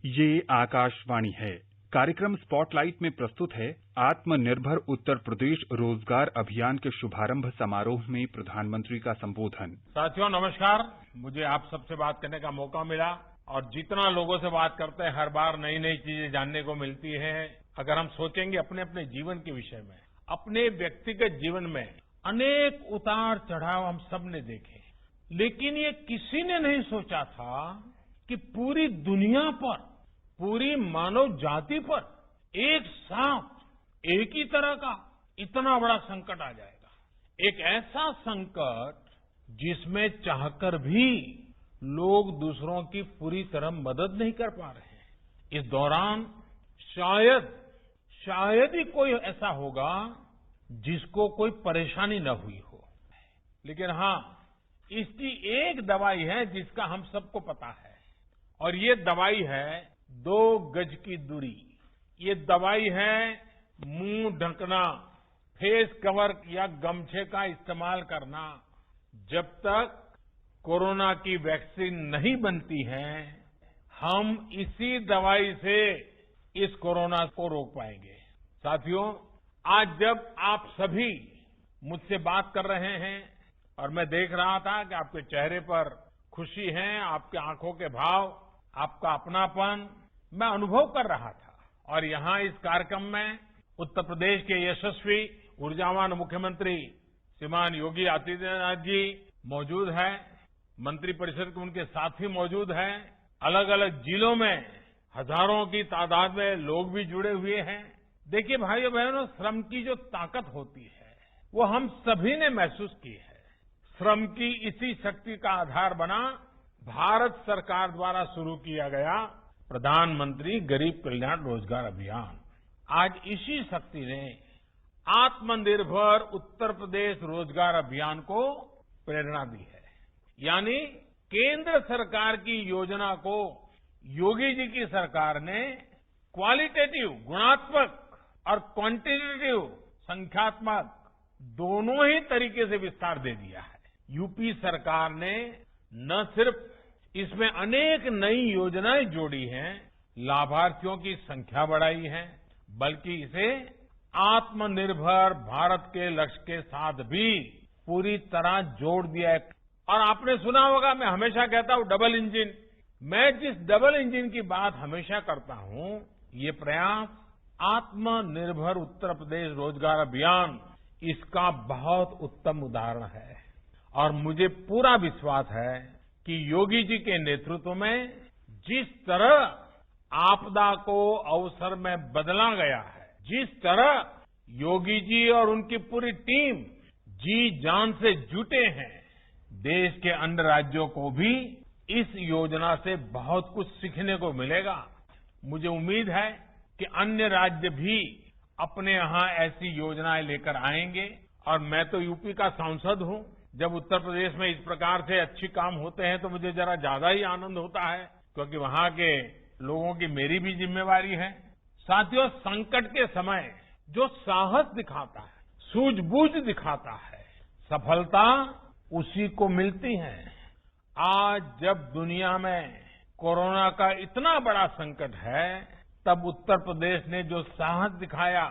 ये आकाशवाणी है। कार्यक्रम स्पॉटलाइट में प्रस्तुत है आत्मनिर्भर उत्तर प्रदेश रोजगार अभियान के शुभारंभ समारोह में प्रधानमंत्री का संबोधन। साथियों नमस्कार। मुझे आप सबसे बात करने का मौका मिला और जितना लोगों से बात करते हैं हर बार नई नई चीजें जानने को मिलती है। अगर हम सोचेंगे अपने अपने जीवन के विषय में, अपने व्यक्तिगत जीवन में अनेक उतार चढ़ाव हम सब ने देखे, लेकिन ये किसी ने नहीं सोचा था कि पूरी दुनिया पर, पूरी मानव जाति पर एक साथ एक ही तरह का इतना बड़ा संकट आ जाएगा। एक ऐसा संकट जिसमें चाहकर भी लोग दूसरों की पूरी तरह मदद नहीं कर पा रहे हैं। इस दौरान शायद ही कोई ऐसा होगा जिसको कोई परेशानी न हुई हो। लेकिन हाँ, इसकी एक दवाई है जिसका हम सबको पता है, और ये दवाई है 2 गज की दूरी। ये दवाई है मुंह ढकना, फेस कवर या गमछे का इस्तेमाल करना। जब तक कोरोना की वैक्सीन नहीं बनती है, हम इसी दवाई से इस कोरोना को रोक पाएंगे। साथियों, आज जब आप सभी मुझसे बात कर रहे हैं और मैं देख रहा था कि आपके चेहरे पर खुशी है, आपके आंखों के भाव, आपका अपनापन मैं अनुभव कर रहा था। और यहां इस कार्यक्रम में उत्तर प्रदेश के यशस्वी ऊर्जावान मुख्यमंत्री श्रीमान योगी आदित्यनाथ जी मौजूद हैं, मंत्रिपरिषद के उनके साथी मौजूद हैं, अलग अलग जिलों में हजारों की तादाद में लोग भी जुड़े हुए हैं। देखिए भाइयों बहनों, श्रम की जो ताकत होती है वो हम सभी ने महसूस की है। श्रम की इसी शक्ति का आधार बना भारत सरकार द्वारा शुरू किया गया प्रधानमंत्री गरीब कल्याण रोजगार अभियान। आज इसी शक्ति ने आत्मनिर्भर उत्तर प्रदेश रोजगार अभियान को प्रेरणा दी है। यानी केंद्र सरकार की योजना को योगी जी की सरकार ने क्वालिटेटिव गुणात्मक और क्वांटिटेटिव संख्यात्मक दोनों ही तरीके से विस्तार दे दिया है। यूपी सरकार ने न सिर्फ इसमें अनेक नई योजनाएं जोड़ी हैं, लाभार्थियों की संख्या बढ़ाई है, बल्कि इसे आत्मनिर्भर भारत के लक्ष्य के साथ भी पूरी तरह जोड़ दिया है। और आपने सुना होगा, मैं हमेशा कहता हूं डबल इंजन। मैं जिस डबल इंजन की बात हमेशा करता हूं, ये प्रयास आत्मनिर्भर उत्तर प्रदेश रोजगार अभियान इसका बहुत उत्तम उदाहरण है। और मुझे पूरा विश्वास है कि योगी जी के नेतृत्व में जिस तरह आपदा को अवसर में बदला गया है, जिस तरह योगी जी और उनकी पूरी टीम जी जान से जुटे हैं, देश के अन्य राज्यों को भी इस योजना से बहुत कुछ सीखने को मिलेगा। मुझे उम्मीद है कि अन्य राज्य भी अपने यहां ऐसी योजनाएं लेकर आएंगे। और मैं तो यूपी का सांसद हूं। जब उत्तर प्रदेश में इस प्रकार से अच्छे काम होते हैं तो मुझे जरा ज्यादा ही आनंद होता है, क्योंकि वहां के लोगों की मेरी भी जिम्मेवारी है। साथियों, संकट के समय जो साहस दिखाता है, सूझबूझ दिखाता है, सफलता उसी को मिलती है। आज जब दुनिया में कोरोना का इतना बड़ा संकट है, तब उत्तर प्रदेश ने जो साहस दिखाया,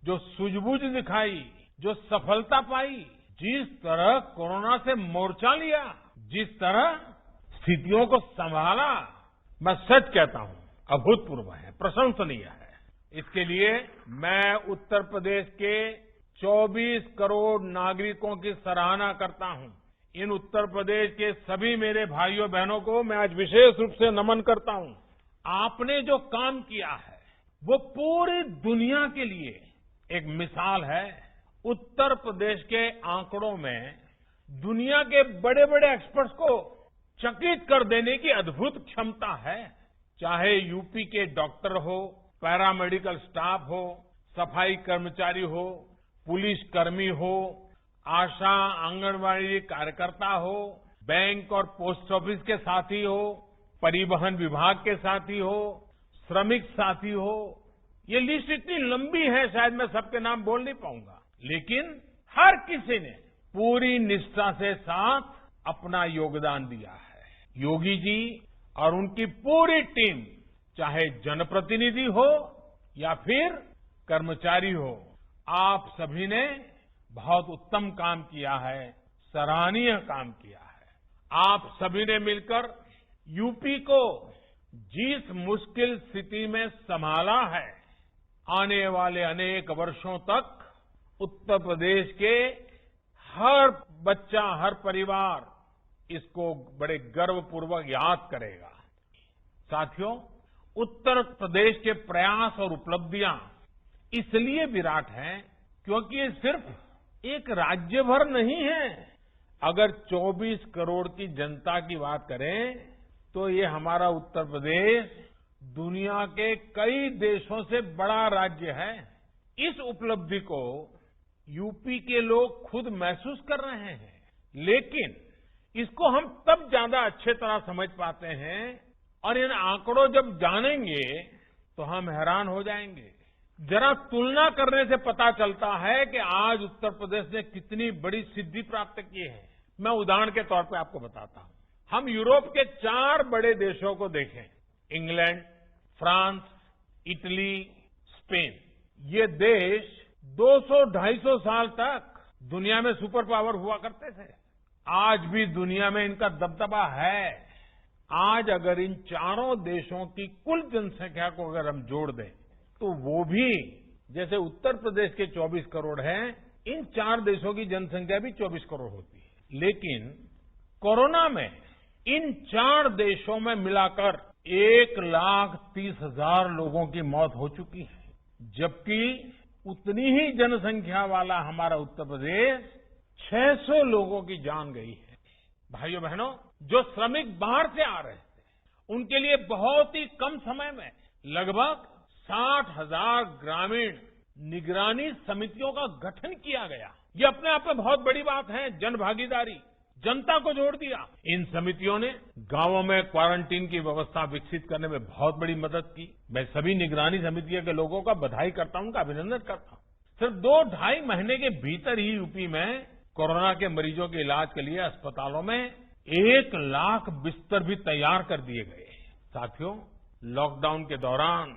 जो सूझबूझ दिखाई, जो सफलता पाई, जिस तरह कोरोना से मोर्चा लिया, जिस तरह स्थितियों को संभाला, मैं सच कहता हूं अभूतपूर्व है, प्रशंसनीय है। इसके लिए मैं उत्तर प्रदेश के 24 करोड़ नागरिकों की सराहना करता हूं। इन उत्तर प्रदेश के सभी मेरे भाइयों बहनों को मैं आज विशेष रूप से नमन करता हूं। आपने जो काम किया है वो पूरी दुनिया के लिए एक मिसाल है। उत्तर प्रदेश के आंकड़ों में दुनिया के बड़े बड़े एक्सपर्ट्स को चकित कर देने की अद्भुत क्षमता है। चाहे यूपी के डॉक्टर हो, पैरामेडिकल स्टाफ हो, सफाई कर्मचारी हो, पुलिस कर्मी हो, आशा आंगनबाड़ी कार्यकर्ता हो, बैंक और पोस्ट ऑफिस के साथी हो, परिवहन विभाग के साथी हो, श्रमिक साथी हो। ये लिस्ट इतनी लंबी है, शायद मैं सबके नाम बोल नहीं पाऊंगा, लेकिन हर किसी ने पूरी निष्ठा से साथ अपना योगदान दिया है। योगी जी और उनकी पूरी टीम चाहे जनप्रतिनिधि हो या फिर कर्मचारी हो, आप सभी ने बहुत उत्तम काम किया है, सराहनीय काम किया है। आप सभी ने मिलकर यूपी को जिस मुश्किल स्थिति में संभाला है, आने वाले अनेक वर्षों तक उत्तर प्रदेश के हर बच्चा, हर परिवार इसको बड़े गर्वपूर्वक याद करेगा। साथियों, उत्तर प्रदेश के प्रयास और उपलब्धियां इसलिए विराट हैं क्योंकि ये सिर्फ एक राज्य भर नहीं है। अगर 24 करोड़ की जनता की बात करें तो ये हमारा उत्तर प्रदेश दुनिया के कई देशों से बड़ा राज्य है। इस उपलब्धि को यूपी के लोग खुद महसूस कर रहे हैं, लेकिन इसको हम तब ज्यादा अच्छे तरह समझ पाते हैं और इन आंकड़ों जब जानेंगे तो हम हैरान हो जाएंगे। जरा तुलना करने से पता चलता है कि आज उत्तर प्रदेश ने कितनी बड़ी सिद्धि प्राप्त की है। मैं उदाहरण के तौर पे आपको बताता हूं। हम यूरोप के 4 बड़े देशों को देखें, इंग्लैंड, फ्रांस, इटली, स्पेन। ये देश 200-250 साल तक दुनिया में सुपर पावर हुआ करते थे। आज भी दुनिया में इनका दबदबा है। आज अगर इन चारों देशों की कुल जनसंख्या को अगर हम जोड़ दें तो वो भी जैसे उत्तर प्रदेश के 24 करोड़ हैं, इन 4 देशों की जनसंख्या भी 24 करोड़ होती है। लेकिन कोरोना में इन 4 देशों में मिलाकर 1,30,000 लोगों की मौत हो चुकी है, जबकि उतनी ही जनसंख्या वाला हमारा उत्तर प्रदेश 600 लोगों की जान गई है। भाइयों बहनों, जो श्रमिक बाहर से आ रहे थे उनके लिए बहुत ही कम समय में लगभग 60,000 ग्रामीण निगरानी समितियों का गठन किया गया। ये अपने आप में बहुत बड़ी बात है। जन भागीदारी, जनता को जोड़ दिया। इन समितियों ने गांवों में क्वारंटीन की व्यवस्था विकसित करने में बहुत बड़ी मदद की। मैं सभी निगरानी समितियों के लोगों का बधाई करता हूं, उनका अभिनंदन करता हूं। सिर्फ 2-2.5 महीने के भीतर ही यूपी में कोरोना के मरीजों के इलाज के लिए अस्पतालों में 1 लाख बिस्तर भी तैयार कर दिए गए। साथियों, लॉकडाउन के दौरान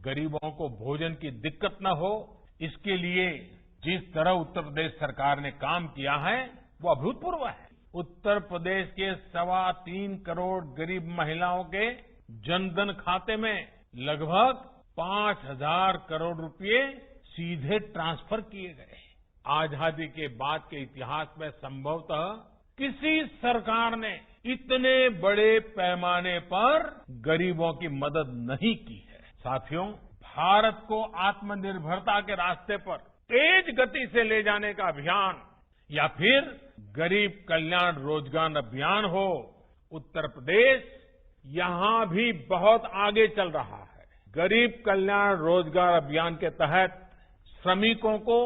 गरीबों को भोजन की दिक्कत न हो, इसके लिए जिस तरह उत्तर प्रदेश सरकार ने काम किया है वो अभूतपूर्व है। उत्तर प्रदेश के 3.25 करोड़ गरीब महिलाओं के जनधन खाते में लगभग 5,000 करोड़ रुपए सीधे ट्रांसफर किए गए। आजादी के बाद के इतिहास में संभवतः किसी सरकार ने इतने बड़े पैमाने पर गरीबों की मदद नहीं की है। साथियों, भारत को आत्मनिर्भरता के रास्ते पर तेज गति से ले जाने का अभियान या फिर गरीब कल्याण रोजगार अभियान हो, उत्तर प्रदेश यहां भी बहुत आगे चल रहा है। गरीब कल्याण रोजगार अभियान के तहत श्रमिकों को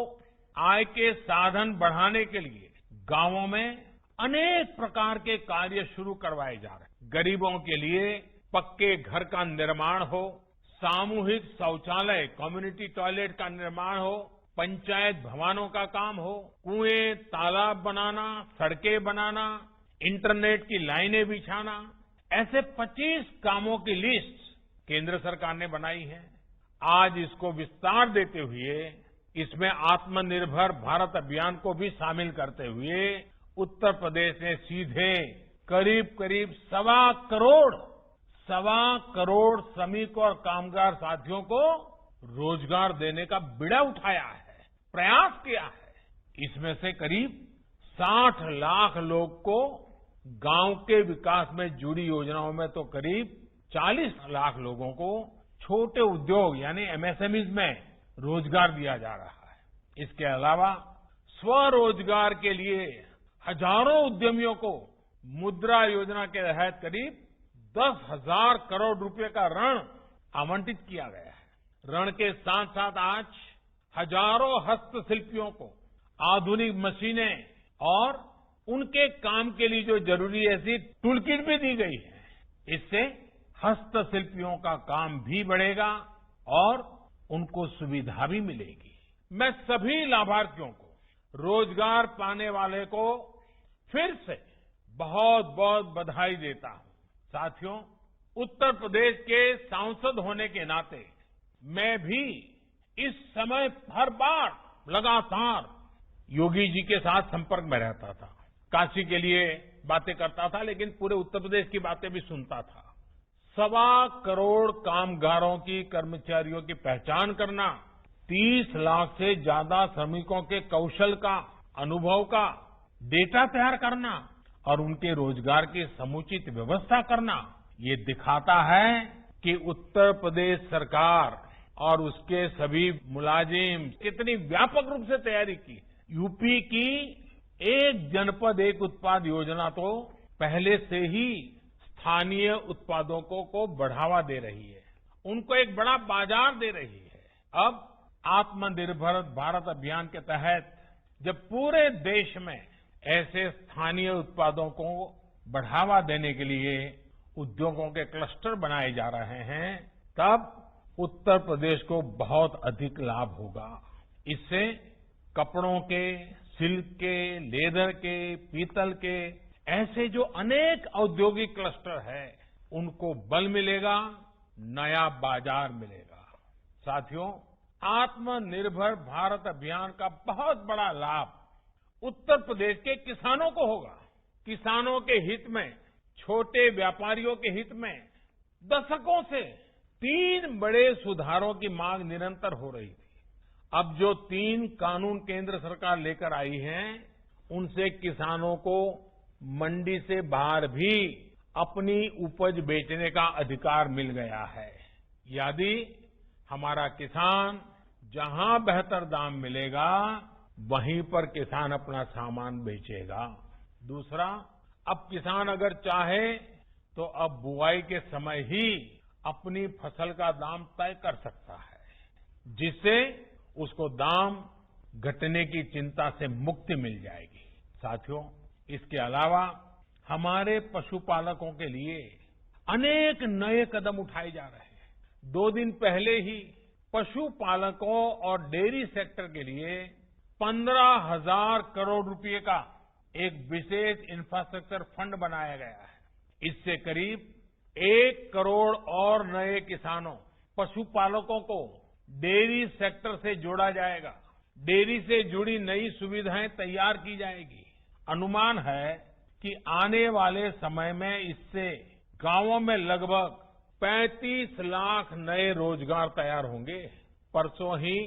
आय के साधन बढ़ाने के लिए गांवों में अनेक प्रकार के कार्य शुरू करवाए जा रहे हैं। गरीबों के लिए पक्के घर का निर्माण हो, सामूहिक शौचालय, कम्युनिटी टॉयलेट का निर्माण हो, पंचायत भवनों का काम हो, कुएं, तालाब बनाना, सड़कें बनाना, इंटरनेट की लाइनें बिछाना, ऐसे 25 कामों की लिस्ट केंद्र सरकार ने बनाई है। आज इसको विस्तार देते हुए इसमें आत्मनिर्भर भारत अभियान को भी शामिल करते हुए उत्तर प्रदेश ने सीधे करीब 1.25 करोड़ श्रमिक और कामगार साथियों को रोजगार देने का बीड़ा उठाया है, प्रयास किया है। इसमें से करीब 60 लाख लोग को गांव के विकास में जुड़ी योजनाओं में तो करीब 40 लाख लोगों को छोटे उद्योग यानी एमएसएमईज में रोजगार दिया जा रहा है। इसके अलावा स्वरोजगार के लिए हजारों उद्यमियों को मुद्रा योजना के तहत करीब 10,000 करोड़ रुपए का ऋण आवंटित किया गया है। ऋण के साथ साथ आज हजारों हस्तशिल्पियों को आधुनिक मशीनें और उनके काम के लिए जो जरूरी ऐसी टूल किट भी दी गई है। इससे हस्तशिल्पियों का काम भी बढ़ेगा और उनको सुविधा भी मिलेगी। मैं सभी लाभार्थियों को, रोजगार पाने वाले को फिर से बहुत बहुत बधाई देता हूं। साथियों, उत्तर प्रदेश के सांसद होने के नाते मैं भी इस समय हर बार लगातार योगी जी के साथ संपर्क में रहता था। काशी के लिए बातें करता था, लेकिन पूरे उत्तर प्रदेश की बातें भी सुनता था। 1.25 करोड़ कामगारों की, कर्मचारियों की पहचान करना, 30 लाख से ज्यादा श्रमिकों के कौशल का, अनुभव का डेटा तैयार करना और उनके रोजगार की समुचित व्यवस्था करना, ये दिखाता है कि उत्तर प्रदेश सरकार और उसके सभी मुलाजिम कितनी व्यापक रूप से तैयारी की। यूपी की एक जनपद एक उत्पाद योजना तो पहले से ही स्थानीय उत्पादों को बढ़ावा दे रही है, उनको एक बड़ा बाजार दे रही है। अब आत्मनिर्भर भारत अभियान के तहत जब पूरे देश में ऐसे स्थानीय उत्पादों को बढ़ावा देने के लिए उद्योगों के क्लस्टर बनाए जा रहे हैं, तब उत्तर प्रदेश को बहुत अधिक लाभ होगा। इससे कपड़ों के, सिल्क के, लेदर के, पीतल के ऐसे जो अनेक औद्योगिक क्लस्टर है, उनको बल मिलेगा, नया बाजार मिलेगा। साथियों, आत्मनिर्भर भारत अभियान का बहुत बड़ा लाभ उत्तर प्रदेश के किसानों को होगा। किसानों के हित में, छोटे व्यापारियों के हित में दशकों से 3 बड़े सुधारों की मांग निरंतर हो रही थी। अब जो 3 कानून केंद्र सरकार लेकर आई है, उनसे किसानों को मंडी से बाहर भी अपनी उपज बेचने का अधिकार मिल गया है। यदि हमारा किसान जहां बेहतर दाम मिलेगा, वहीं पर किसान अपना सामान बेचेगा। दूसरा, अब किसान अगर चाहे तो अब बुआई के समय ही अपनी फसल का दाम तय कर सकता है, जिससे उसको दाम घटने की चिंता से मुक्ति मिल जाएगी। साथियों, इसके अलावा हमारे पशुपालकों के लिए अनेक नए कदम उठाए जा रहे हैं। 2 दिन पहले ही पशुपालकों और डेयरी सेक्टर के लिए 15,000 करोड़ रुपए का एक विशेष इंफ्रास्ट्रक्चर फंड बनाया गया है। इससे करीब 1 करोड़ और नए किसानों, पशुपालकों को डेयरी सेक्टर से जोड़ा जाएगा। डेयरी से जुड़ी नई सुविधाएं तैयार की जाएगी। अनुमान है कि आने वाले समय में इससे गांवों में लगभग 35 लाख नए रोजगार तैयार होंगे। परसों ही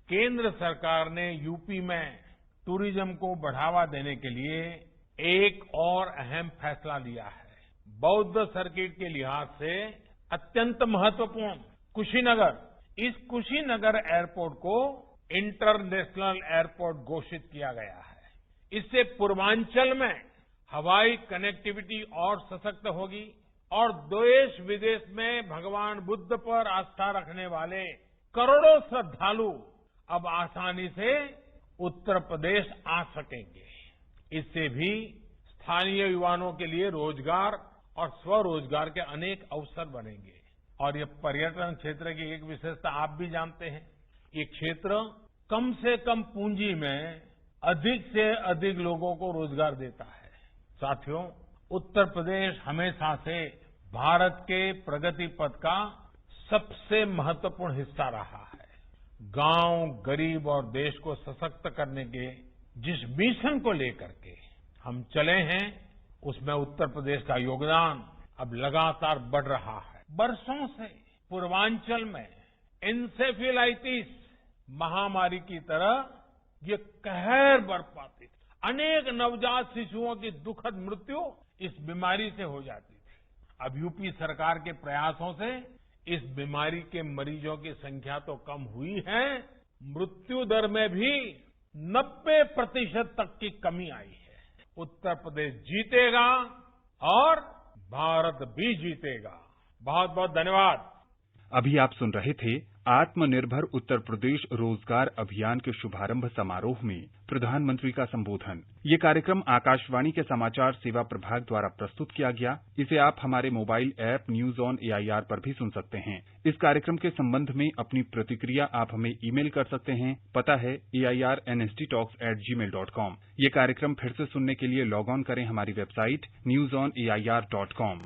केंद्र सरकार ने यूपी में टूरिज्म को बढ़ावा देने के लिए एक और अहम फैसला लिया है। बौद्ध सर्किट के लिहाज से अत्यंत महत्वपूर्ण कुशीनगर, इस कुशीनगर एयरपोर्ट को इंटरनेशनल एयरपोर्ट घोषित किया गया है। इससे पूर्वांचल में हवाई कनेक्टिविटी और सशक्त होगी और देश विदेश में भगवान बुद्ध पर आस्था रखने वाले करोड़ों श्रद्धालु अब आसानी से उत्तर प्रदेश आ सकेंगे। इससे भी स्थानीय युवाओं के लिए रोजगार और स्वरोजगार के अनेक अवसर बनेंगे। और ये पर्यटन क्षेत्र की एक विशेषता आप भी जानते हैं, ये क्षेत्र कम से कम पूंजी में अधिक से अधिक लोगों को रोजगार देता है। साथियों, उत्तर प्रदेश हमेशा से भारत के प्रगति पथ का सबसे महत्वपूर्ण हिस्सा रहा है। गांव, गरीब और देश को सशक्त करने के जिस मिशन को लेकर के हम चले हैं, उसमें उत्तर प्रदेश का योगदान अब लगातार बढ़ रहा है। बरसों से पूर्वांचल में एन्सेफेलाइटिस महामारी की तरह ये कहर बरपाती थी। अनेक नवजात शिशुओं की दुखद मृत्यु इस बीमारी से हो जाती थी। अब यूपी सरकार के प्रयासों से इस बीमारी के मरीजों की संख्या तो कम हुई है, मृत्यु दर में भी 90% तक की कमी आई है। उत्तर प्रदेश जीतेगा और भारत भी जीतेगा। बहुत बहुत धन्यवाद। अभी आप सुन रहे थे आत्मनिर्भर उत्तर प्रदेश रोजगार अभियान के शुभारंभ समारोह में प्रधानमंत्री का संबोधन। ये कार्यक्रम आकाशवाणी के समाचार सेवा प्रभाग द्वारा प्रस्तुत किया गया। इसे आप हमारे mobile app news on AIR पर भी सुन सकते हैं। इस कार्यक्रम के संबंध में अपनी प्रतिक्रिया आप हमें ईमेल कर सकते हैं। पता है airnsttalks@gmail.com। ये कार्यक्रम फिर से सुनने के लिए लॉग ऑन करें हमारी वेबसाइट newsonair.com।